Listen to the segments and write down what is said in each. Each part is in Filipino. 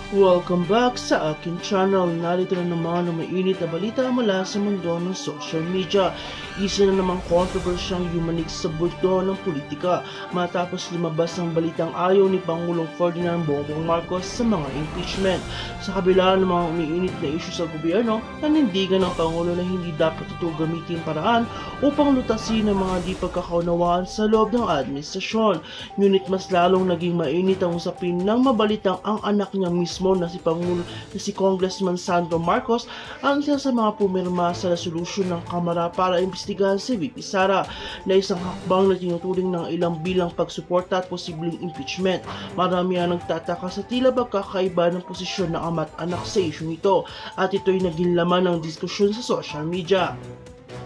Welcome back sa akin channel. Narito na naman ang mainit na balita mula sa mundo ng social media. Isa na namang kontrobersyang yumanig sa mundo ng politika matapos lumabas ang balitang ayaw ni Pangulong Ferdinand Bongbong Marcos sa mga impeachment. Sa kabila ng mga umiinit na isyu sa gobyerno, nanindigan ng Pangulo na hindi dapat ito gamitin paraan upang lutasin ang mga di pagkakaunawaan sa loob ng administrasyon. Ngunit mas lalong naging mainit ang usapin ng mabalitang ang anak niya mismo na si Congressman Sandro Marcos ang isa sa mga pumirma sa resolusyon ng Kamara para imbestigahan si VP Sara na isang hakbang na tinuturing ng ilang bilang pagsuporta at posibleng impeachment. Marami ang nagtataka sa tila magkakaiba ng posisyon ng ama at anak sa isyong ito at ito'y naging laman ng diskusyon sa social media.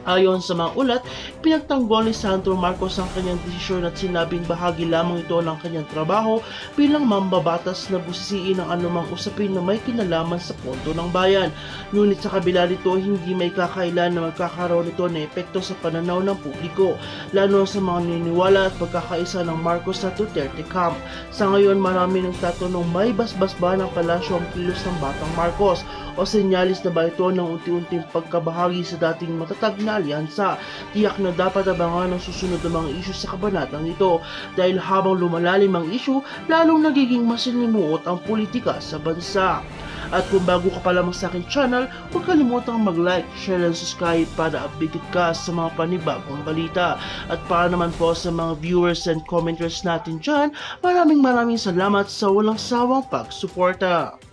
Ayon sa mga ulat, pinagtanggol ni Sandro Marcos ang kanyang desisyon at sinabing bahagi lamang ito ng kanyang trabaho bilang mambabatas na busisiin ang anumang usapin na may kinalaman sa pondo ng bayan. Ngunit sa kabila nito, hindi may kakailan na magkakaroon ito ng epekto sa pananaw ng publiko, lalo sa mga naniniwala at pagkakaisa ng Marcos sa Duterte camp. Sa ngayon, marami nagtatanong may basbas ba ng palasyo ang kilos ng batang Marcos o senyalis na ba ito ng unti-unting pagkabahagi sa dating matatag na alyansa. Tiyak na dapat abangan ang susunod na mga isyu sa kabanatang ito dahil habang lumalalim ang isyu, lalong nagiging masilimuot ang politika sa bansa. At kung bago ka pa lamang sa aking channel, huwag kalimutang mag-like, share and subscribe para updated ka sa mga panibagong balita. At para naman po sa mga viewers and commenters natin dyan, maraming salamat sa walang sawang pagsuporta.